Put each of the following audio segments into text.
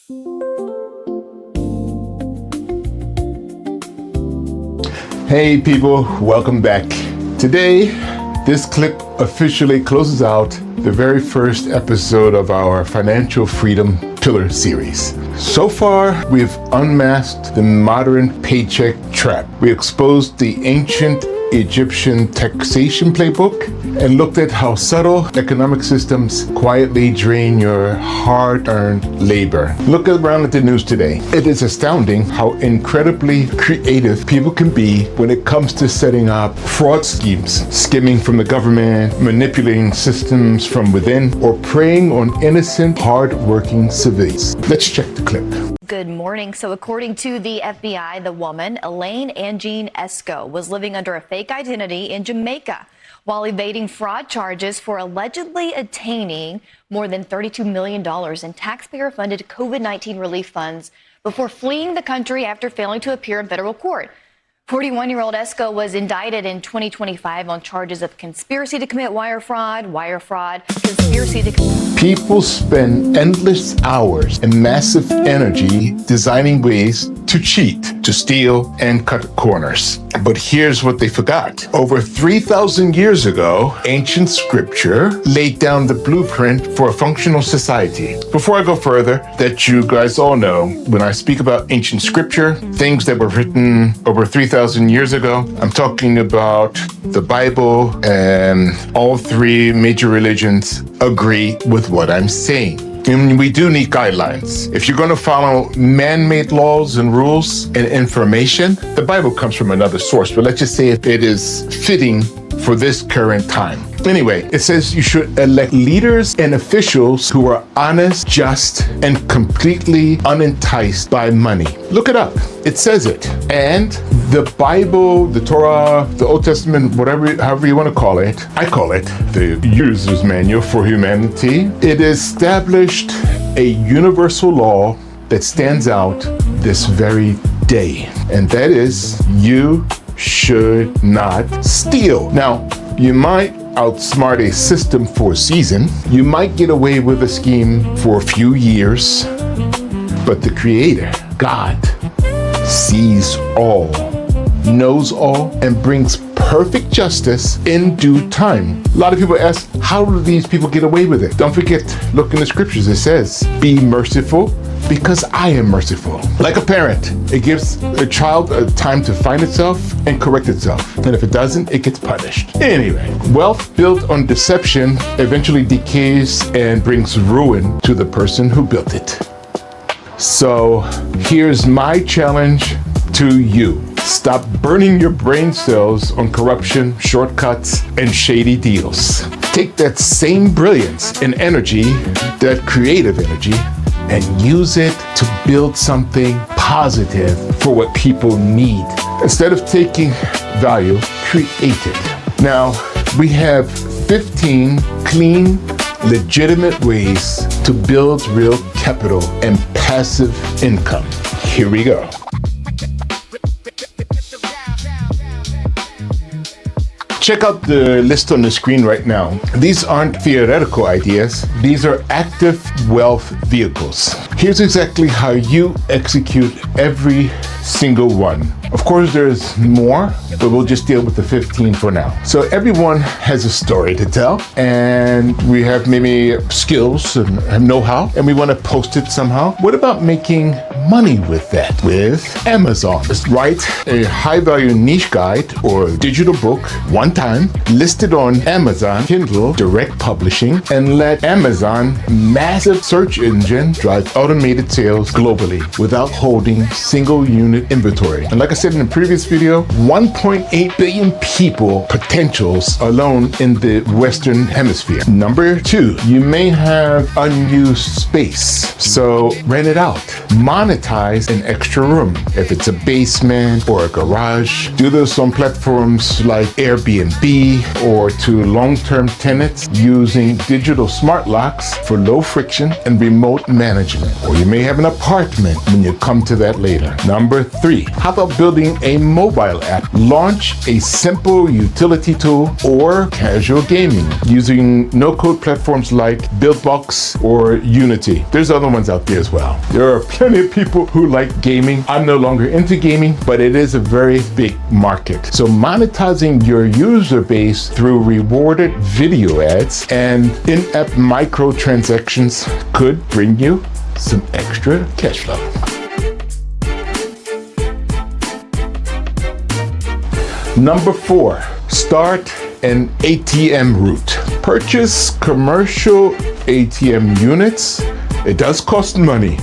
Hey people, welcome back. Today, this clip officially closes out the very first episode of our Financial Freedom Pillar series. So far, we've unmasked the modern paycheck trap. We exposed the ancient Egyptian taxation playbook and looked at how subtle economic systems quietly drain your hard-earned labor. Look around at the news today. It is astounding how incredibly creative people can be when it comes to setting up fraud schemes, skimming from the government, manipulating systems from within, or preying on innocent, hard-working civilians. Let's check the clip. Good morning. So according to the FBI, the woman, Elaine Angine Esco, was living under a fake identity in Jamaica while evading fraud charges for allegedly attaining more than $32 million in taxpayer-funded COVID-19 relief funds before fleeing the country after failing to appear in federal court. 41-year-old Esco was indicted in 2025 on charges of conspiracy to commit wire fraud, conspiracy to... People spend endless hours and massive energy designing ways to cheat, to steal, and cut corners. But here's what they forgot. Over 3,000 years ago, ancient scripture laid down the blueprint for a functional society. Before I go further, that you guys all know, when I speak about ancient scripture, things that were written over 3,000 years ago, I'm talking about the Bible, and all three major religions agree with what I'm saying. And we do need guidelines. If you're going to follow man-made laws and rules and information, the Bible comes from another source, but let's just say it is fitting for this current time. Anyway, it says you should elect leaders and officials who are honest, just, and completely unenticed by money. Look it up. It says it. And the Bible, the Torah, the Old Testament, however you want to call it, I call it the User's Manual for Humanity. It established a universal law that stands out this very day. And that is, you should not steal. Now, you might outsmart a system for a season. You might get away with a scheme for a few years, but the Creator, God, sees all, knows all, and brings perfect justice in due time. A lot of people ask, how do these people get away with it? Don't forget, look in the scriptures. It says, be merciful because I am merciful. Like a parent, it gives a child a time to find itself and correct itself. And if it doesn't, it gets punished. Anyway, wealth built on deception eventually decays and brings ruin to the person who built it. So here's my challenge to you. Stop burning your brain cells on corruption, shortcuts, and shady deals. Take that same brilliance and energy, that creative energy, and use it to build something positive for what people need. Instead of taking value, create it. Now, we have 15 clean, legitimate ways to build real capital and passive income. Here we go. Check out the list on the screen right now. These aren't theoretical ideas. These are active wealth vehicles. Here's exactly how you execute every single one. Of course, there's more, but we'll just deal with the 15 for now. So everyone has a story to tell, and we have maybe skills and know-how, and we want to post it somehow. What about making money with that? With Amazon. Just write a high-value niche guide or digital book one time, list it on Amazon, Kindle, direct publishing, and let Amazon, massive search engine, drive automated sales globally without holding single unit inventory. And like I said in the previous video, 1.8 billion people potentials alone in the Western Hemisphere. Number 2, you may have unused space, so rent it out. monetize an extra room. If it's a basement or a garage, do this on platforms like Airbnb or to long-term tenants using digital smart locks for low friction and remote management. Or you may have an apartment when you come to that later. Number 3, how about building a mobile app? Launch a simple utility tool or casual gaming using no-code platforms like Buildbox or Unity. There's other ones out there as well. There are plenty of people who like gaming. I'm no longer into gaming, but it is a very big market. So monetizing your user base through rewarded video ads and in-app microtransactions could bring you some extra cash flow. Number 4, start an ATM route. Purchase commercial ATM units. It does cost money,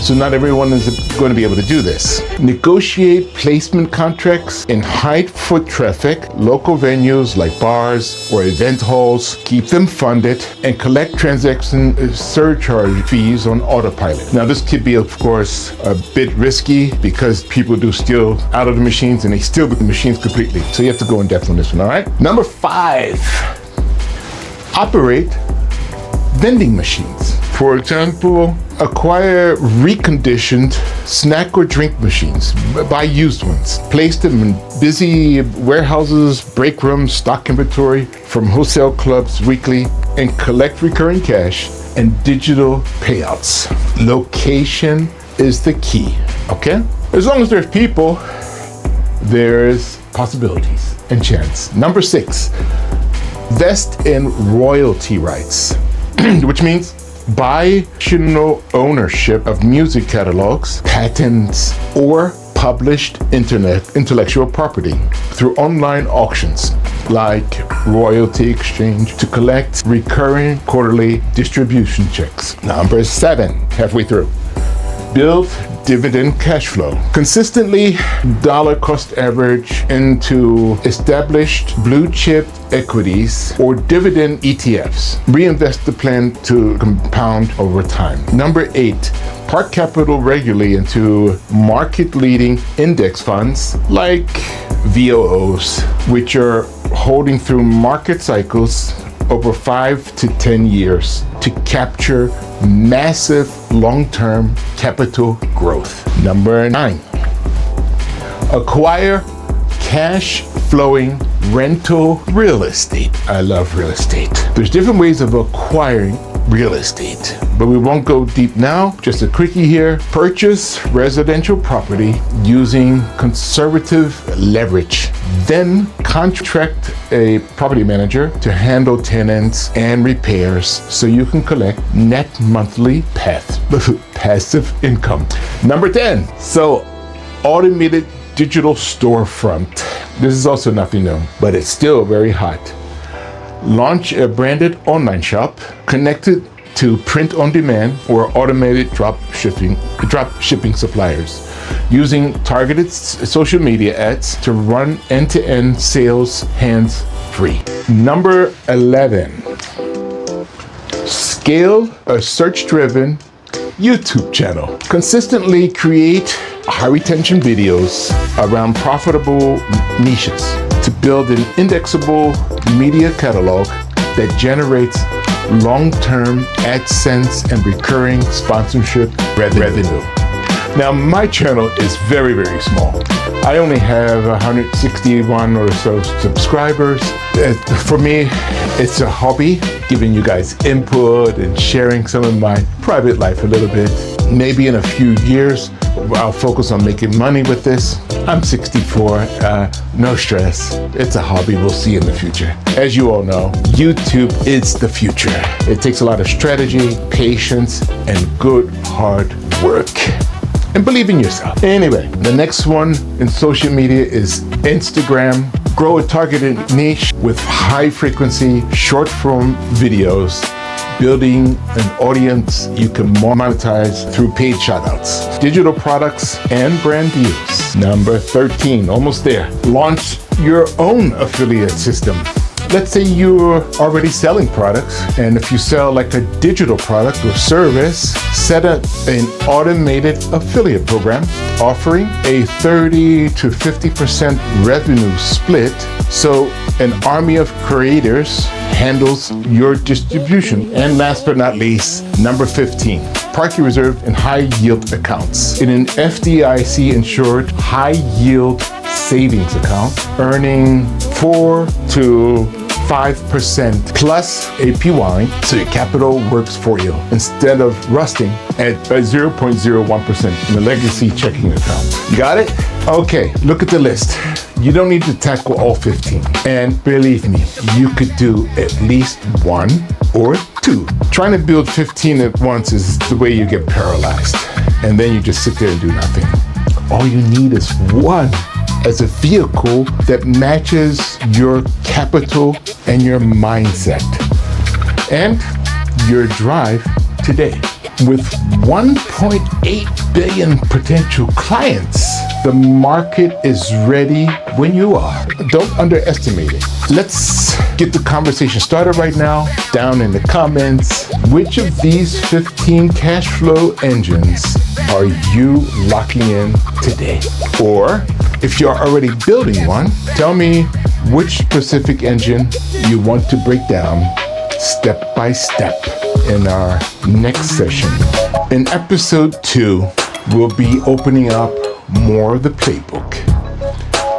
so not everyone is going to be able to do this. Negotiate placement contracts in high foot traffic, local venues like bars or event halls. Keep them funded and collect transaction surcharge fees on autopilot. Now this could be, of course, a bit risky because people do steal out of the machines and they steal the machines completely. So you have to go in depth on this one, all right? Number 5, operate vending machines. For example, acquire reconditioned snack or drink machines. Buy used ones. Place them in busy warehouses, break rooms, stock inventory from wholesale clubs weekly, and collect recurring cash and digital payouts. Location is the key, okay? As long as there's people, there's possibilities and chance. Number 6, vest in royalty rights, which means buy optional ownership of music catalogs, patents, or published intellectual property through online auctions like Royalty Exchange to collect recurring quarterly distribution checks. Number 7, halfway through, build dividend cash flow. Consistently dollar cost average into established blue chip equities or dividend ETFs. Reinvest the plan to compound over time. Number 8, park capital regularly into market leading index funds like VOOs, which are holding through market cycles over 5 to 10 years to capture massive long-term capital growth. Number 9, acquire cash flowing rental real estate. I love real estate. There's different ways of acquiring real estate, but we won't go deep now. Just a quickie here. Purchase residential property using conservative leverage. Then contract a property manager to handle tenants and repairs so you can collect net monthly passive income. Number 10, so automated digital storefront. This is also nothing new, but it's still very hot. Launch a branded online shop connected to print on demand or automated drop shipping suppliers using targeted social media ads to run end-to-end sales hands-free. Number 11, scale a search-driven YouTube channel. Consistently create high retention videos around profitable niches to build an indexable media catalog that generates long-term AdSense and recurring sponsorship revenue. Now, my channel is very, very small. I only have 161 or so subscribers. For me, it's a hobby, giving you guys input and sharing some of my private life a little bit. Maybe in a few years, I'll focus on making money with this. I'm 64, no stress. It's a hobby, we'll see in the future. As you all know, YouTube is the future. It takes a lot of strategy, patience, and good hard work. And believe in yourself. Anyway, the next one in social media is Instagram. Grow a targeted niche with high frequency, short form videos, building an audience you can monetize through paid shoutouts, digital products, and brand deals. Number 13, almost there. Launch your own affiliate system. let's say you're already selling products, and if you sell like a digital product or service, set up an automated affiliate program offering a 30 to 50% revenue split, so an army of creators handles your distribution. And last but not least, number 15, park your reserve in high yield accounts. In an FDIC insured high yield savings account, earning 4 to 5% plus APY, so your capital works for you instead of rusting at 0.01% in a legacy checking account. You got it? Okay, look at the list. You don't need to tackle all 15. And believe me, you could do at least 1 or 2. Trying to build 15 at once is the way you get paralyzed. And then you just sit there and do nothing. All you need is 1 as a vehicle that matches your capital and your mindset and your drive today. With 1.8 billion potential clients, the market is ready when you are. Don't underestimate it. Let's get the conversation started right now. Down in the comments, which of these 15 cash flow engines are you locking in today? Or if you're already building one, tell me which specific engine you want to break down step by step in our next session. In episode 2, we'll be opening up more of the playbook,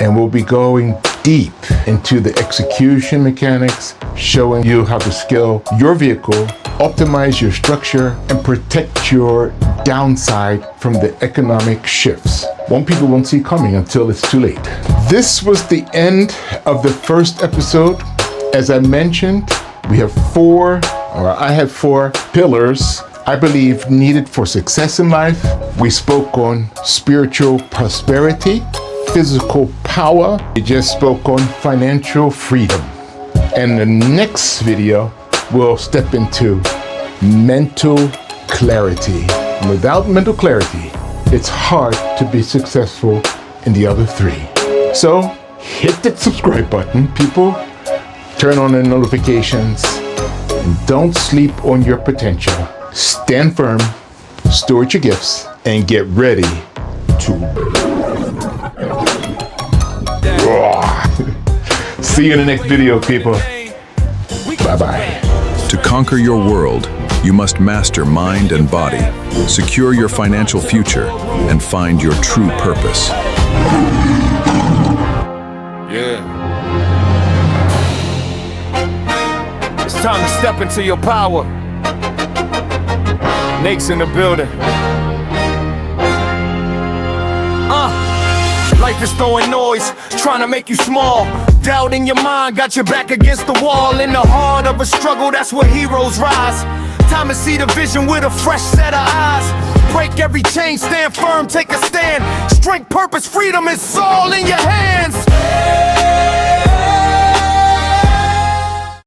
and we'll be going deep into the execution mechanics, showing you how to scale your vehicle, optimize your structure, and protect your downside from the economic shifts people won't see coming until it's too late. This was the end of the first episode. As I mentioned, I have 4 pillars I believe needed for success in life. We spoke on spiritual prosperity, physical power. We just spoke on financial freedom. And the next video, we'll step into mental clarity. And without mental clarity, it's hard to be successful in the other 3. So hit that subscribe button, people. Turn on the notifications. And don't sleep on your potential. Stand firm, steward your gifts, and get ready to see you in the next video, people. Bye-bye. To conquer your world, you must master mind and body, secure your financial future, and find your true purpose. Yeah. It's time to step into your power. Nate's in the building. Life is throwing noise, trying to make you small. Doubt in your mind, got your back against the wall. In the heart of a struggle, that's where heroes rise. Time to see the vision with a fresh set of eyes. Break every chain, stand firm, take a stand. Strength, purpose, freedom, it's all in your hands.